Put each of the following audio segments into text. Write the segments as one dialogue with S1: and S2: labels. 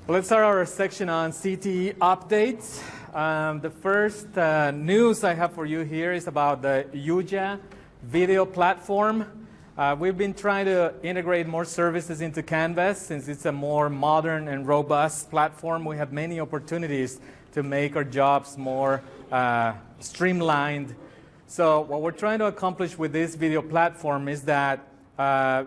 S1: Well, let's start our section on CTE updates. The first news I have for you here is about the UJA video platform. We've been trying to integrate more services into Canvas. Since it's a more modern and robust platform, we have many opportunities to make our jobs more streamlined. So what we're trying to accomplish with this video platform is that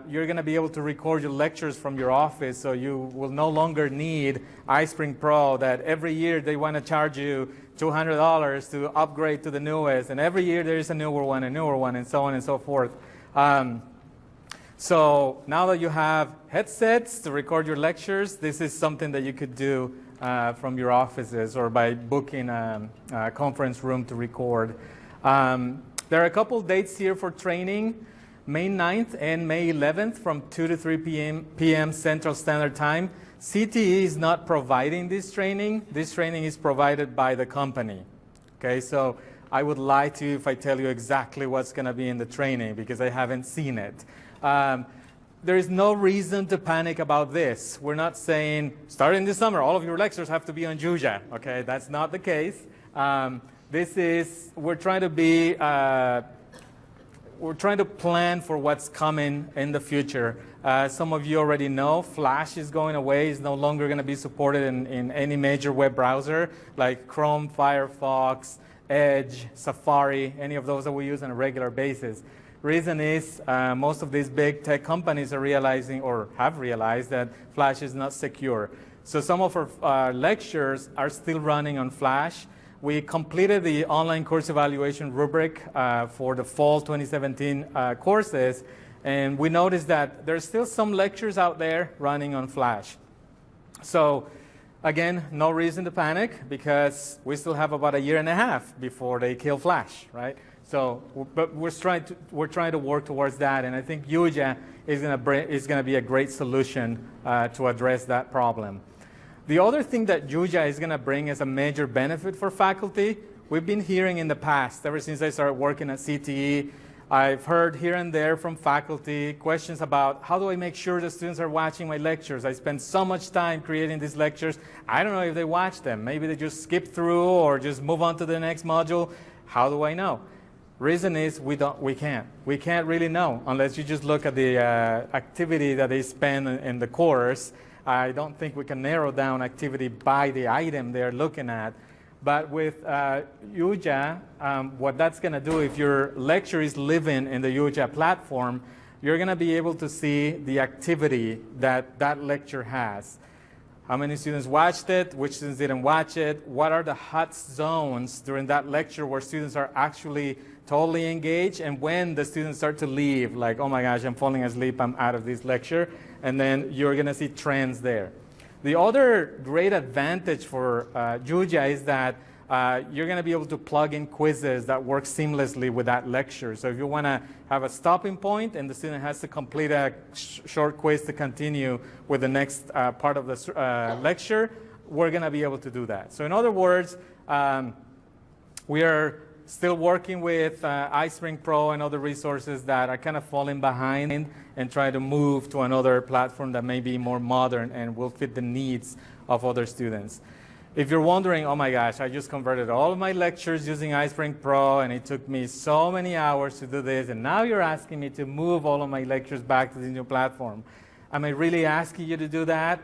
S1: you're going to be able to record your lectures from your office, so you will no longer need iSpring Pro that every year they want to charge you $200 to upgrade to the newest, and every year there is a newer one, and so on and so forth. So now that you have headsets to record your lectures, this is something that you could do from your offices or by booking a conference room to record. There are a couple dates here for training. May 9th and May 11th from 2 to 3 p.m. Central Standard Time. CTE is not providing this training. This training is provided by the company. Okay, so I would lie to you if I tell you exactly what's going to be in the training because I haven't seen it. There is no reason to panic about this. We're not saying, starting this summer, all of your lectures have to be on UJA. Okay, that's not the case. We're trying to be we're trying to plan for what's coming in the future. Some of you already know Flash is going away. It's no longer going to be supported in any major web browser like Chrome, Firefox, Edge, Safari, any of those that we use on a regular basis. Reason is most of these big tech companies are realizing or have realized that Flash is not secure. So some of our lectures are still running on Flash. We completed the online course evaluation rubric for the fall 2017 courses, and we noticed that there's still some lectures out there running on Flash. So again, no reason to panic because we still have about 1.5 years before they kill Flash, right? So, but we're trying to work towards that, and I think UJA is going to be a great solution to address that problem. The other thing that UJA is going to bring as a major benefit for faculty, we've been hearing in the past, ever since I started working at CTE, I've heard here and there from faculty questions about how do I make sure the students are watching my lectures? I spend so much time creating these lectures. I don't know if they watch them. Maybe they just skip through or just move on to the next module. How do I know? Reason is we can't really know unless you just look at the activity that they spend in the course. I don't think we can narrow down activity by the item they're looking at. But with UJA, what that's going to do, if your lecture is living in the UJA platform, you're going to be able to see the activity that that lecture has. How many students watched it? Which students didn't watch it? What are the hot zones during that lecture where students are actually totally engaged? And when the students start to leave, like, oh my gosh, I'm falling asleep, I'm out of this lecture. And then you're going to see trends there. The other great advantage for UJA is that you're going to be able to plug in quizzes that work seamlessly with that lecture. So if you want to have a stopping point and the student has to complete a short quiz to continue with the next part of the lecture, we're going to be able to do that. So in other words, we are still working with iSpring Pro and other resources that are kind of falling behind and try to move to another platform that may be more modern and will fit the needs of other students. If you're wondering, oh my gosh, I just converted all of my lectures using iSpring Pro and it took me so many hours to do this, and now you're asking me to move all of my lectures back to the new platform. Am I really asking you to do that?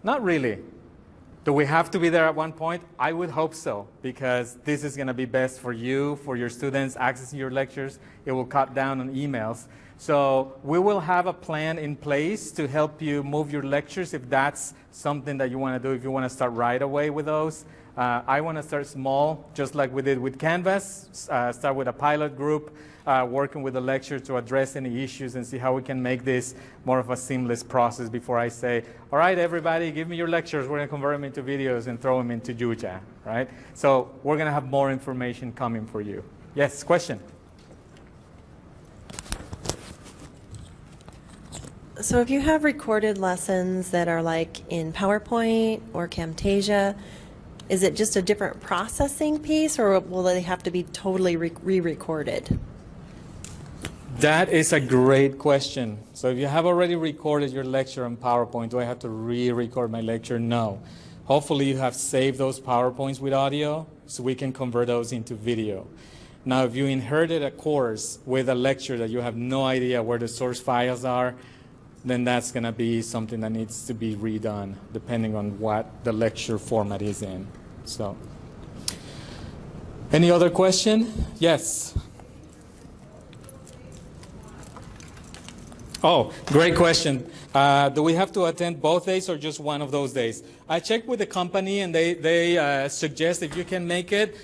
S1: Not really. Do we have to be there at one point? I would hope so, because this is going to be best for you, for your students accessing your lectures. It will cut down on emails. So we will have a plan in place to help you move your lectures if that's something that you want to do, if you want to start right away with those. I want to start small, just like we did with Canvas, start with a pilot group, working with the lecture to address any issues and see how we can make this more of a seamless process before I say, all right, everybody, give me your lectures. We're going to convert them into videos and throw them into UJA, right? So we're going to have more information coming for you. Yes, question?
S2: So if you have recorded lessons that are like in PowerPoint or Camtasia, is it just a different processing piece, or will they have to be totally re-recorded?
S1: That is a great question. So if you have already recorded your lecture on PowerPoint, do I have to re-record my lecture? No. Hopefully you have saved those PowerPoints with audio so we can convert those into video. Now, if you inherited a course with a lecture that you have no idea where the source files are, then that's going to be something that needs to be redone depending on what the lecture format is in. So, any other question? Yes. Oh, great question. Do we have to attend both days or just one of those days? I checked with the company and they suggest if you can make it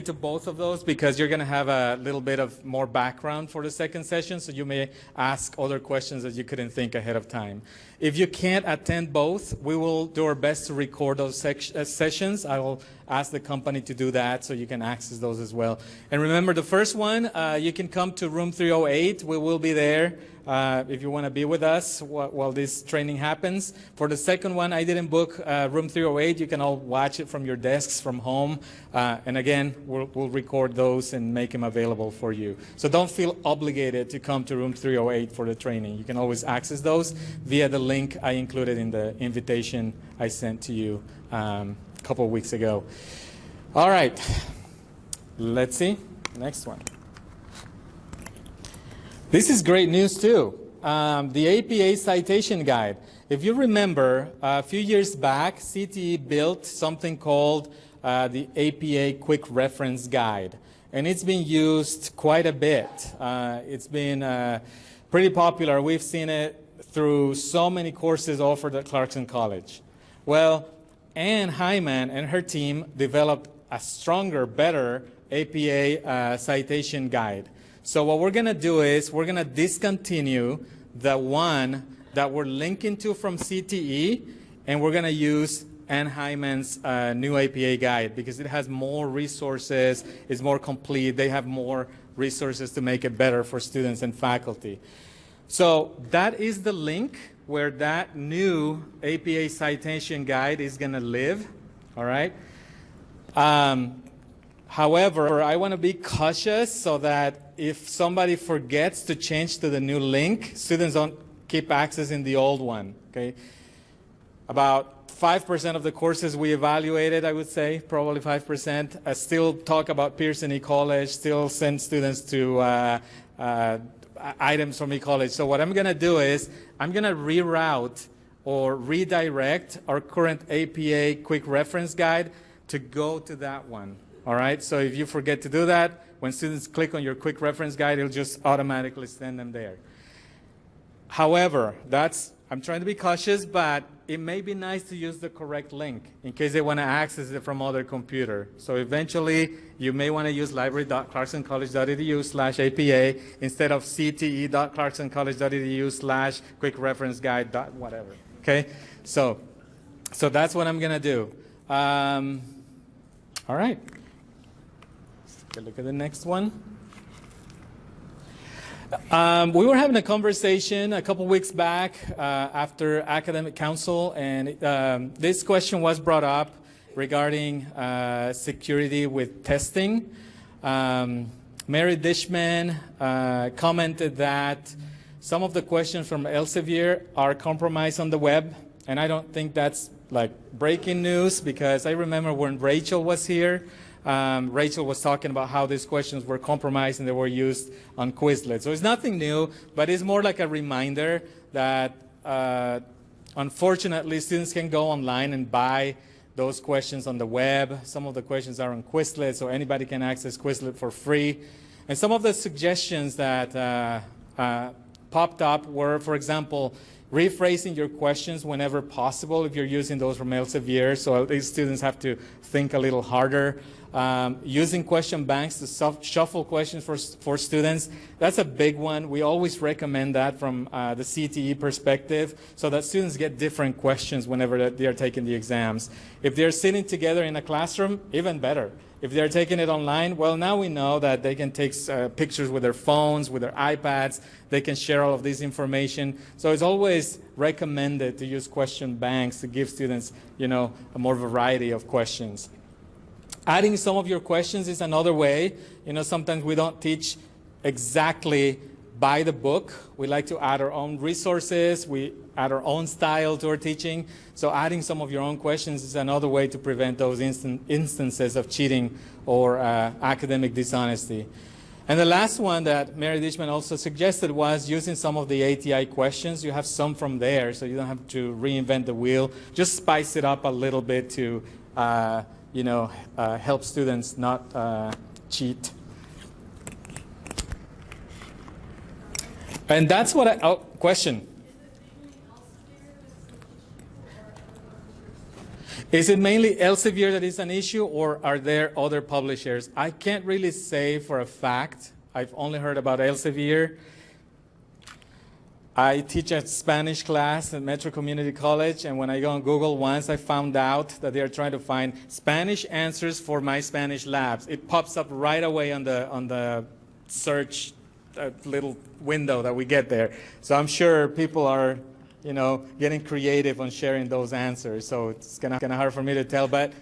S1: to both of those because you're going to have a little bit of more background for the second session, so you may ask other questions that you couldn't think ahead of time. If you can't attend both, we will do our best to record those sessions. I will ask the company to do that so you can access those as well. And remember, the first one, you can come to room 308. We will be there if you want to be with us while this training happens. For the second one, I didn't book room 308. You can all watch it from your desks from home. And again, we'll record those and make them available for you. So don't feel obligated to come to room 308 for the training. You can always access those via the link I included in the invitation I sent to you a couple of weeks ago. All right, let's see, next one. This is great news too. The APA citation guide. If you remember, a few years back, CTE built something called the APA Quick Reference Guide. And it's been used quite a bit. It's been pretty popular. We've seen it through so many courses offered at Clarkson College. Well, Ann Hyman and her team developed a stronger, better APA citation guide. So what we're going to do is we're going to discontinue the one that we're linking to from CTE, and we're going to use Ann Hyman's new APA guide because it has more resources, it's more complete, they have more resources to make it better for students and faculty. So that is the link where that new APA citation guide is going to live, all right? However, I want to be cautious so that if somebody forgets to change to the new link, students don't keep accessing the old one, okay? About 5% of the courses we evaluated, I would say, probably 5%, still talk about Pearson eCollege, still send students to items from eCollege. So what I'm going to do is I'm going to reroute or redirect our current APA Quick Reference Guide to go to that one. All right, so if you forget to do that, when students click on your quick reference guide, it'll just automatically send them there. However, I'm trying to be cautious, but it may be nice to use the correct link in case they want to access it from other computer. So eventually, you may want to use library.clarksoncollege.edu/APA instead of cte.clarksoncollege.edu/quickreferenceguide. whatever. Okay, so that's what I'm gonna do. All right. Look at the next one. We were having a conversation a couple weeks back after academic council, and this question was brought up regarding security with testing. Mary Dishman commented that some of the questions from Elsevier are compromised on the web, and I don't think that's like breaking news because I remember when Rachel was here, Rachel was talking about how these questions were compromised and they were used on Quizlet. So it's nothing new, but it's more like a reminder that unfortunately students can go online and buy those questions on the web. Some of the questions are on Quizlet, so anybody can access Quizlet for free. And some of the suggestions that popped up were, for example, rephrasing your questions whenever possible if you're using those from Elsevier, so at least students have to think a little harder. Using question banks to shuffle questions for students, that's a big one. We always recommend that from the CTE perspective so that students get different questions whenever they're taking the exams. If they're sitting together in a classroom, even better. If they're taking it online, well, now we know that they can take pictures with their phones, with their iPads. They can share all of this information. So it's always recommended to use question banks to give students, a more variety of questions. Adding some of your questions is another way. Sometimes we don't teach exactly by the book. We like to add our own resources. We add our own style to our teaching. So adding some of your own questions is another way to prevent those instances of cheating or academic dishonesty. And the last one that Mary Dishman also suggested was using some of the ATI questions. You have some from there, so you don't have to reinvent the wheel. Just spice it up a little bit to help students not cheat. And that's what question. Is it mainly Elsevier that is an issue, or are there other publishers? I can't really say for a fact. I've only heard about Elsevier. I teach a Spanish class at Metro Community College, and when I go on Google once, I found out that they are trying to find Spanish answers for my Spanish labs. It pops up right away on the search little window that we get there. So I'm sure people are getting creative on sharing those answers. So it's kind of hard for me to tell, but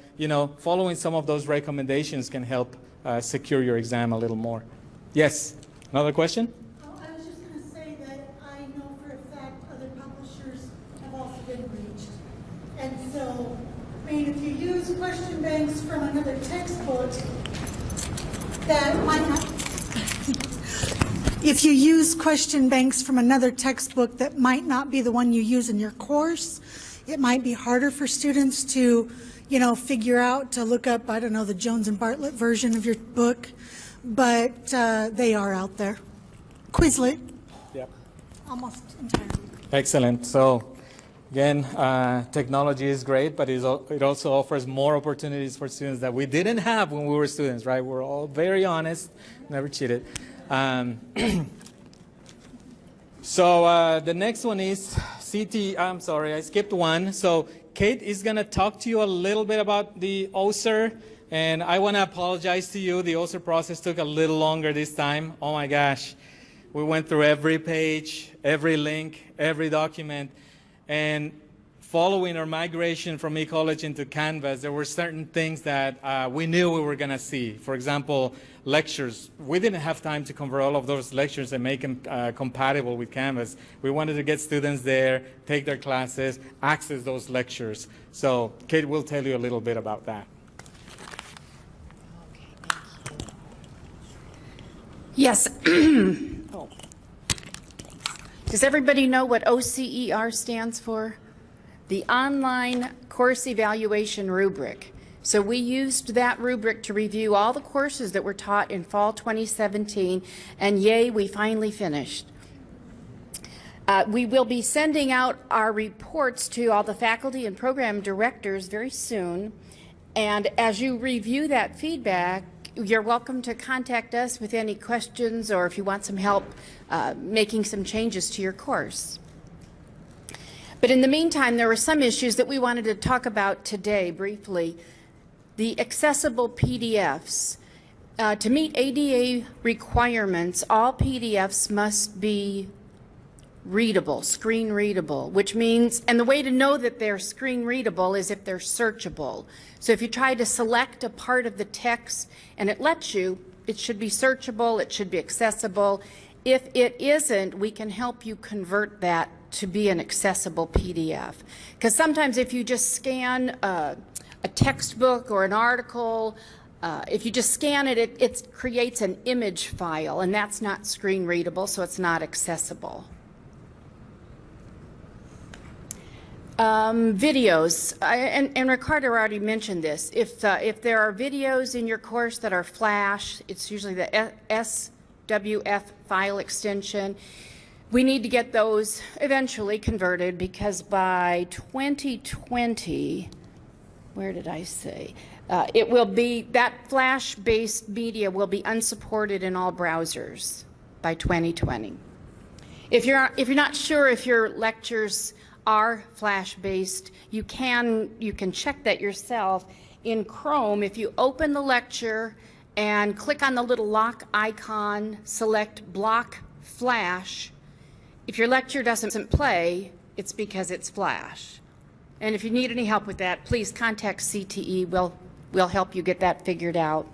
S1: following some of those recommendations can help secure your exam a little more. Yes, another question?
S3: Oh, I was just going to say that I know for a fact other publishers have also been reached. And so, I mean, if you use question banks from another textbook, that might not... If you use question banks from another textbook that might not be the one you use in your course, it might be harder for students to, figure out, to look up, I don't know, the Jones and Bartlett version of your book, but they are out there. Quizlet.
S1: Yep.
S3: Almost entirely.
S1: Excellent. So, again, technology is great, but it also offers more opportunities for students that we didn't have when we were students, right? We're all very honest, never cheated. So the next one is CTE. I'm sorry, I skipped one. So Kate is going to talk to you a little bit about the OSER, and I want to apologize to you. The OSER process took a little longer this time. Oh my gosh. We went through every page, every link, every document, and following our migration from eCollege into Canvas, there were certain things that we knew we were going to see. For example, lectures. We didn't have time to convert all of those lectures and make them compatible with Canvas. We wanted to get students there, take their classes, access those lectures. So Kate will tell you a little bit about that.
S4: Yes. Oh. Does everybody know what OCER stands for? The Online Course Evaluation Rubric. So we used that rubric to review all the courses that were taught in fall 2017, and yay, we finally finished. We will be sending out our reports to all the faculty and program directors very soon, and as you review that feedback, you're welcome to contact us with any questions or if you want some help making some changes to your course. But in the meantime, there were some issues that we wanted to talk about today briefly. The accessible PDFs. To meet ADA requirements, all PDFs must be readable, screen readable, which means, and the way to know that they're screen readable is if they're searchable. So if you try to select a part of the text and it lets you, it should be searchable, it should be accessible. If it isn't, we can help you convert that to be an accessible PDF. Because sometimes if you just scan a textbook or an article, if you just scan it, it creates an image file, and that's not screen readable, so it's not accessible. Videos, and Ricardo already mentioned this. If there are videos in your course that are Flash, it's usually the SWF file extension. We need to get those eventually converted because by 2020, where did I say? It will be, that Flash-based media will be unsupported in all browsers by 2020. If you're not sure if your lectures are Flash-based, you can check that yourself in Chrome. If you open the lecture and click on the little lock icon, select Block Flash. If your lecture doesn't play, it's because it's Flash. And if you need any help with that, please contact CTE. We'll help you get that figured out.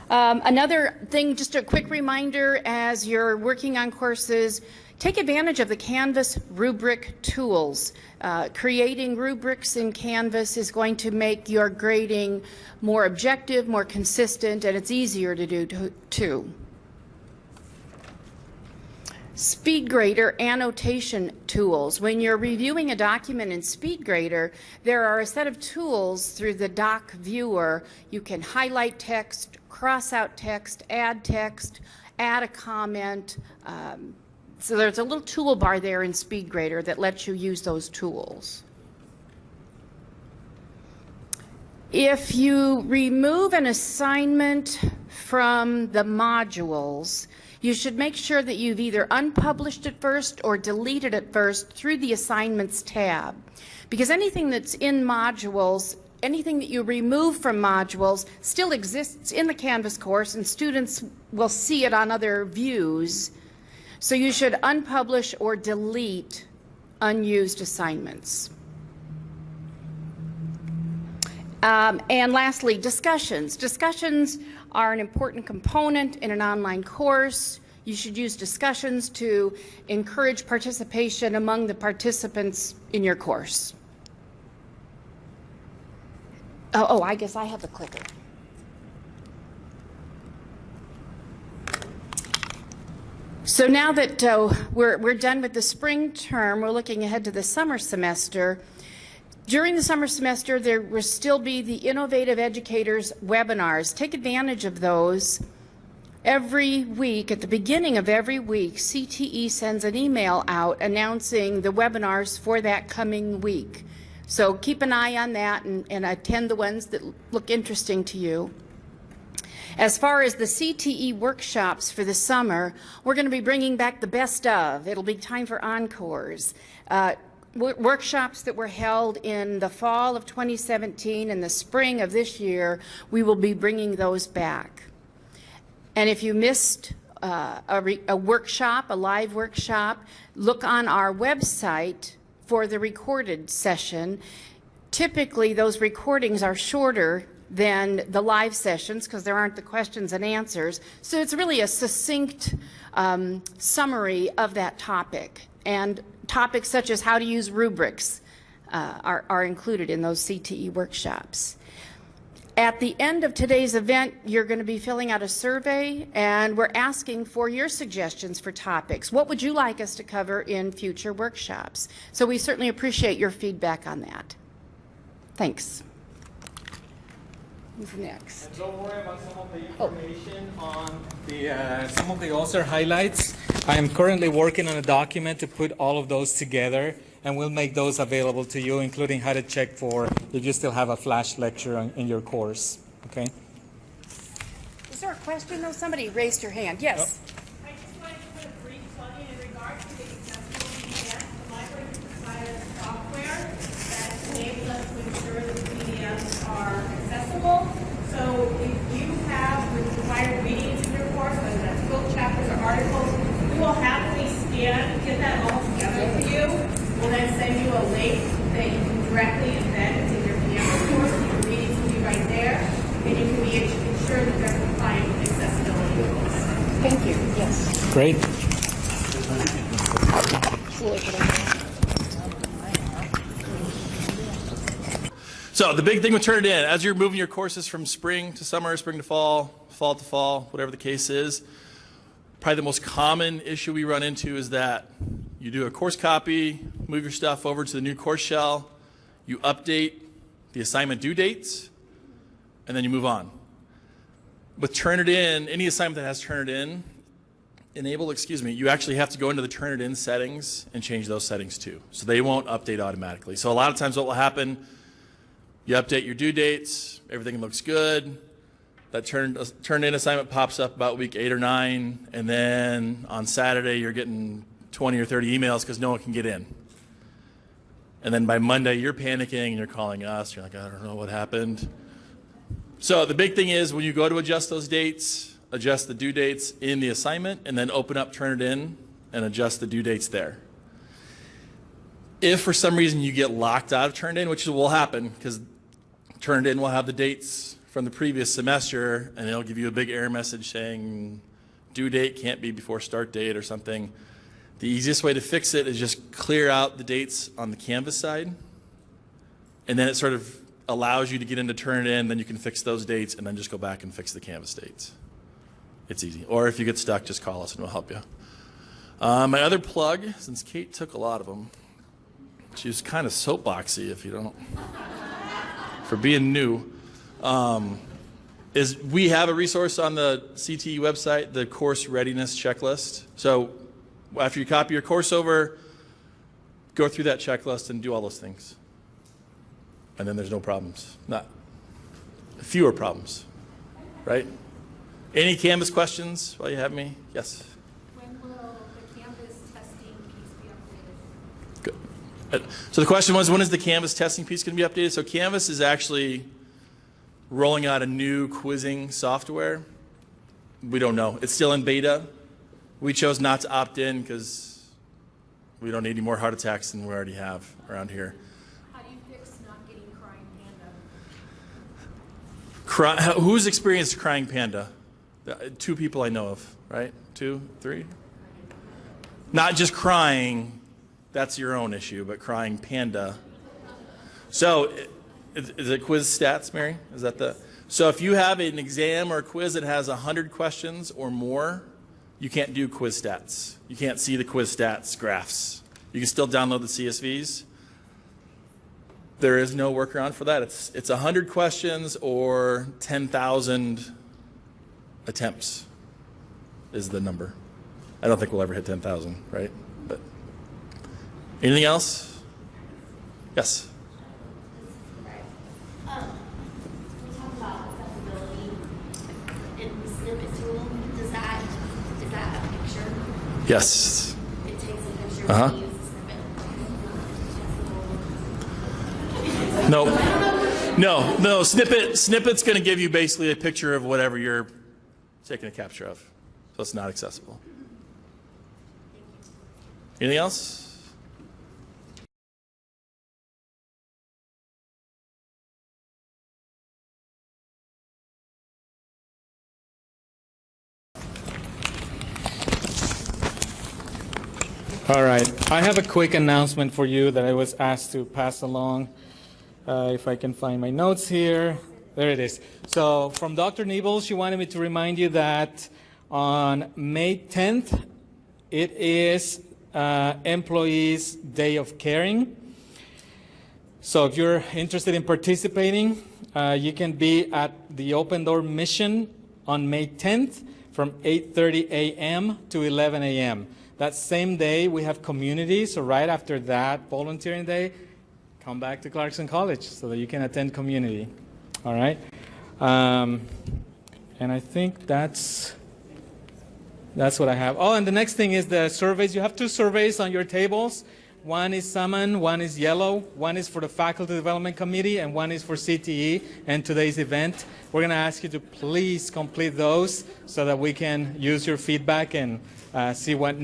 S4: Another thing, just a quick reminder as you're working on courses, take advantage of the Canvas rubric tools. Creating rubrics in Canvas is going to make your grading more objective, more consistent, and it's easier to do too. SpeedGrader annotation tools. When you're reviewing a document in SpeedGrader, there are a set of tools through the doc viewer. You can highlight text, cross out text, add a comment. So there's a little toolbar there in SpeedGrader that lets you use those tools. If you remove an assignment from the modules, you should make sure that you've either unpublished it first or deleted it first through the Assignments tab. Because anything that's in modules, anything that you remove from modules still exists in the Canvas course and students will see it on other views. So you should unpublish or delete unused assignments. And lastly, discussions. Discussions are an important component in an online course. You should use discussions to encourage participation among the participants in your course. Oh, I guess I have the clicker. So now that we're done with the spring term, we're looking ahead to the summer semester. During the summer semester, there will still be the Innovative Educators webinars. Take advantage of those. Every week, at the beginning of every week, CTE sends an email out announcing the webinars for that coming week. So keep an eye on that and attend the ones that look interesting to you. As far as the CTE workshops for the summer, we're going to be bringing back the best of. It'll be time for encores. Workshops that were held in the fall of 2017 and the spring of this year, we will be bringing those back. And if you missed a workshop, a live workshop, look on our website for the recorded session. Typically, those recordings are shorter than the live sessions because there aren't the questions and answers. So it's really a succinct summary of that topic. And topics such as how to use rubrics are included in those CTE workshops. At the end of today's event, you're going to be filling out a survey, and we're asking for your suggestions for topics. What would you like us to cover in future workshops? So we certainly appreciate your feedback on that. Thanks. Who's next?
S1: And don't worry about some of the information on the some of the author highlights. I am currently working on a document to put all of those together, and we'll make those available to you, including how to check for if you still have a flash lecture in your course. Okay?
S4: Is there a question though? Somebody raised your hand. Yes.
S5: I just wanted to put a brief plug-in in regards to the accessible PDF. The library has provided software that enables us to ensure that the PDFs are accessible. So if you have required readings in your course, whether that's book chapters or articles, we will happily scan, get that all together for you. We'll then send you a link that you can directly embed into your PDF course. Your readings will be right there, and you can be ensured that they're compliant with accessibility rules.
S4: Thank you. Yes.
S1: Great.
S6: So the big thing with Turn It In, as you're moving your courses from spring to summer, spring to fall, fall to fall, whatever the case is, probably the most common issue we run into is that you do a course copy, move your stuff over to the new course shell, you update the assignment due dates, and then you move on. With Turn It In, any assignment that has Turn It In, you actually have to go into the Turn It In settings and change those settings too. So they won't update automatically. So a lot of times what will happen, you update your due dates, everything looks good, that Turn In assignment pops up about week 8 or 9, and then on Saturday you're getting 20 or 30 emails because no one can get in. And then by Monday you're panicking and you're calling us, you're like, I don't know what happened. So the big thing is when you go to adjust those dates, adjust the due dates in the assignment, and then open up Turn It In and adjust the due dates there. If for some reason you get locked out of Turn It In, which will happen because Turn It In will have the dates from the previous semester, and it'll give you a big error message saying due date can't be before start date or something. The easiest way to fix it is just clear out the dates on the Canvas side, and then it sort of allows you to get in to turn it in, then you can fix those dates, and then just go back and fix the Canvas dates. It's easy. Or if you get stuck, just call us and we'll help you. My other plug, since Kate took a lot of them, she was kind of soapboxy if you don't, for being new, is we have a resource on the CTE website, the course readiness checklist. So after you copy your course over, go through that checklist and do all those things. And then there's no problems. Fewer problems, right? Any Canvas questions while you have me? Yes?
S5: When will the Canvas testing piece be updated?
S6: Good. So the question was, when is the Canvas testing piece going to be updated? So Canvas is actually rolling out a new quizzing software. We don't know. It's still in beta. We chose not to opt in because we don't need any more heart attacks than we already have around here.
S5: How do you fix not getting crying panda?
S6: Who's experienced crying panda? 2 people I know of, right? 2, 3? Not just crying, that's your own issue, but crying panda. So is it quiz stats, Mary? Is that the? So if you have an exam or a quiz that has 100 questions or more, you can't do quiz stats. You can't see the quiz stats graphs. You can still download the CSVs. There is no workaround for that. It's 100 questions or 10,000 attempts is the number. I don't think we'll ever hit 10,000, right? But anything else? Yes.
S7: We talk about accessibility in the snippet tool. Is that a picture?
S6: Yes.
S7: It takes a picture
S6: Uh-huh.
S7: when you use the snippet.
S6: No. Snippet's going to give you basically a picture of whatever you're taking a capture of. So it's not accessible. Anything else?
S1: All right. I have a quick announcement for you that I was asked to pass along. If I can find my notes here. There it is. So from Dr. Nebel, she wanted me to remind you that on May 10th, it is Employees' Day of Caring. So if you're interested in participating, you can be at the Open Door Mission on May 10th from 8:30 a.m. to 11 a.m. That same day, we have community, so right after that volunteering day, come back to Clarkson College so that you can attend community. All right? And I think that's what I have. Oh, and the next thing is the surveys. You have 2 surveys on your tables. One is salmon, one is yellow, one is for the Faculty Development Committee, and one is for CTE and today's event. We're going to ask you to please complete those so that we can use your feedback and see what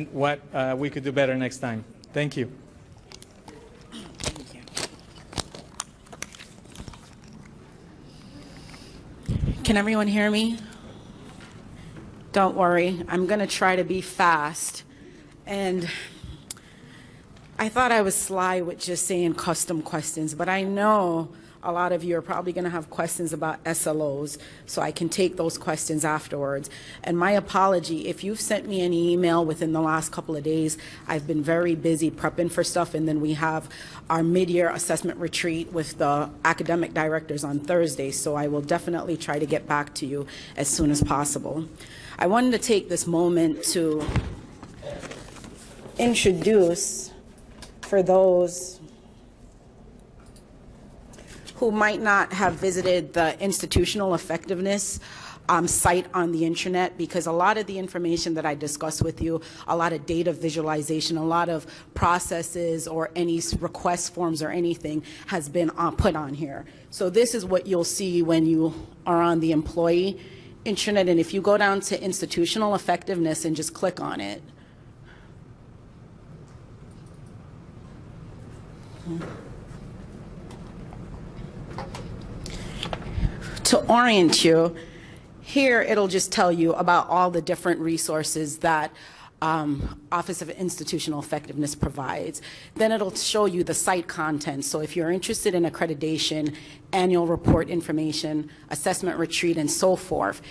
S1: we could do better next time. Thank you.
S4: Can everyone hear me? Don't worry, I'm going to try to be fast. And I thought I was sly with just saying custom questions, but I know a lot of you are probably going to have questions about SLOs, so I can take those questions afterwards. And my apology, if you've sent me any email within the last couple of days, I've been very busy prepping for stuff, and then we have our mid-year assessment retreat with the academic directors on Thursday, so I will definitely try to get back to you as soon as possible. I wanted to take this moment to introduce, for those who might not have visited the institutional effectiveness site on the internet, because a lot of the information that I discuss with you, a lot of data visualization, a lot of processes or any request forms or anything has been put on here. So this is what you'll see when you are on the employee intranet, and if you go down to institutional effectiveness and just click on it.
S8: to orient you, here it'll just tell you about all the different resources that Office of Institutional Effectiveness provides. Then it'll show you the site content. So if you're interested in accreditation, annual report information, assessment retreat, and so forth,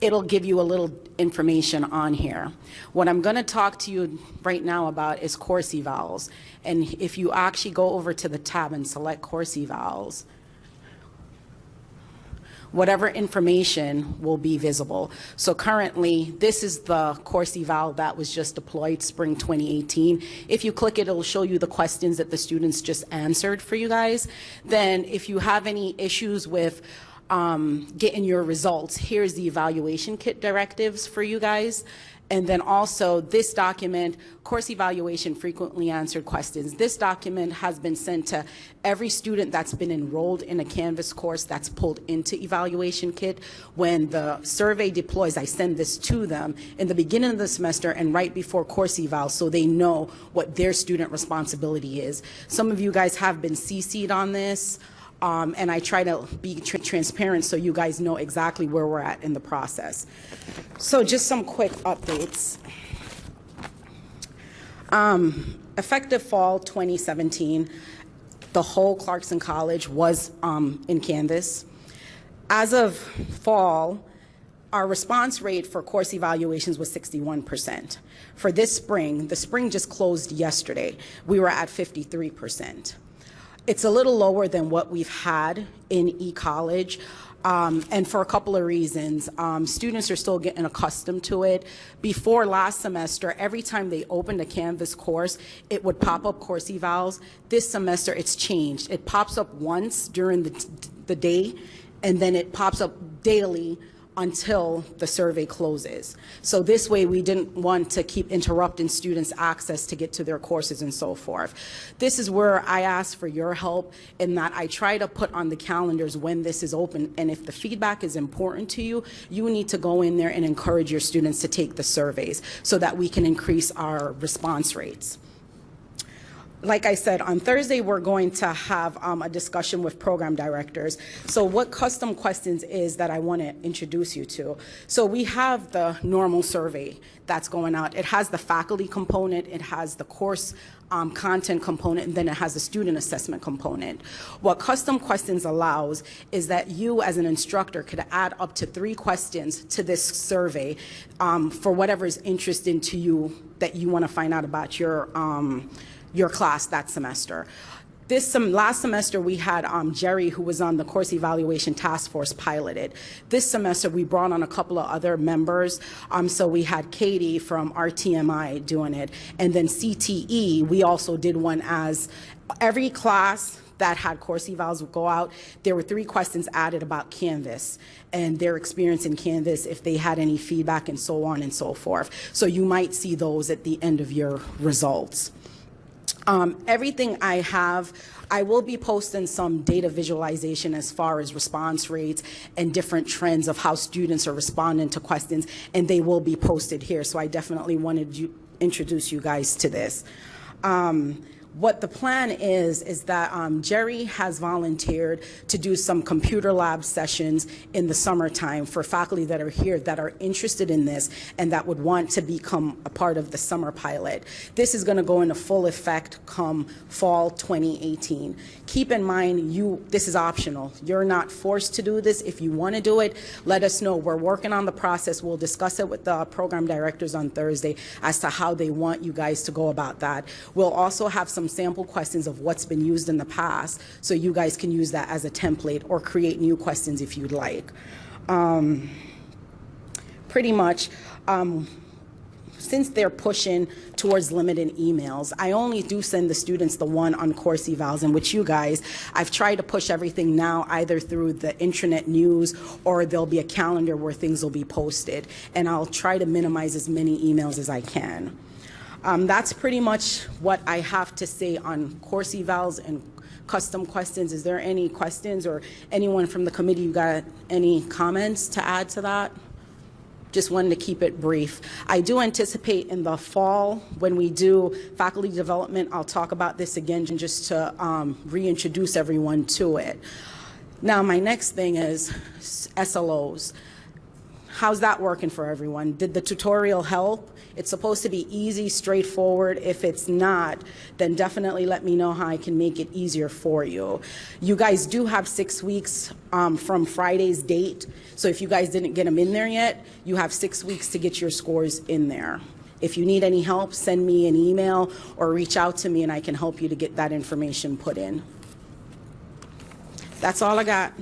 S8: it'll give you a little information on here. What I'm going to talk to you right now about is course evals. And if you actually go over to the tab and select course evals, whatever information will be visible. So currently, this is the course eval that was just deployed spring 2018. If you click it, it'll show you the questions that the students just answered for you guys. Then if you have any issues with getting your results, here's the evaluation kit directives for you guys. And then also this document, course evaluation frequently answered questions. This document has been sent to every student that's been enrolled in a Canvas course that's pulled into evaluation kit. When the survey deploys, I send this to them in the beginning of the semester and right before course eval, so they know what their student responsibility is. Some of you guys have been CC'd on this. And I try to be transparent so you guys know exactly where we're at in the process. So just some quick updates. Effective fall 2017, the whole Clarkson College was in Canvas. As of fall, our response rate for course evaluations was 61%. For this spring, the spring just closed yesterday, we were at 53%. It's a little lower than what we've had in e-college, and for a couple of reasons. Students are still getting accustomed to it. Before last semester, every time they opened a Canvas course, it would pop up course evals. This semester, it's changed. It pops up once during the day, and then it pops up daily until the survey closes. So this way we didn't want to keep interrupting students' access to get to their courses and so forth. This is where I ask for your help in that I try to put on the calendars when this is open, and if the feedback is important to you, you need to go in there and encourage your students to take the surveys so that we can increase our response rates. Like I said, on Thursday, we're going to have a discussion with program directors. So what custom questions is that I want to introduce you to. So we have the normal survey that's going out. It has the faculty component, it has the course content component, and then it has a student assessment component. What custom questions allows is that you as an instructor could add up to 3 questions to this survey for whatever is interesting to you that you want to find out about your class that semester. Last semester we had Jerry, who was on the course evaluation task force, piloted. This semester we brought on a couple of other members. So we had Katie from RTMI doing it, and then CTE, we also did one as every class that had course evals would go out. There were 3 questions added about Canvas and their experience in Canvas, if they had any feedback, and so on and so forth. So you might see those at the end of your results. Everything I have, I will be posting some data visualization as far as response rates and different trends of how students are responding to questions, and they will be posted here. So I definitely wanted to introduce you guys to this. What the plan is that Jerry has volunteered to do some computer lab sessions in the summertime for faculty that are here that are interested in this and that would want to become a part of the summer pilot. This is going to go into full effect come fall 2018. Keep in mind, this is optional. You're not forced to do this. If you want to do it, let us know. We're working on the process. We'll discuss it with the program directors on Thursday as to how they want you guys to go about that. We'll also have some sample questions of what's been used in the past, so you guys can use that as a template or create new questions if you'd like. Pretty much, since they're pushing towards limited emails, I only do send the students the one on course evals, in which you guys, I've tried to push everything now either through the intranet news or there'll be a calendar where things will be posted, and I'll try to minimize as many emails as I can. That's pretty much what I have to say on course evals and custom questions. Is there any questions, or anyone from the committee, you got any comments to add to that? Just wanted to keep it brief. I do anticipate in the fall, when we do faculty development, I'll talk about this again just to reintroduce everyone to it. Now, my next thing is SLOs. How's that working for everyone? Did the tutorial help? It's supposed to be easy, straightforward. If it's not, then definitely let me know how I can make it easier for you. You guys do have 6 weeks from Friday's date. So if you guys didn't get them in there yet, you have 6 weeks to get your scores in there. If you need any help, send me an email or reach out to me and I can help you to get that information put in. That's all I got.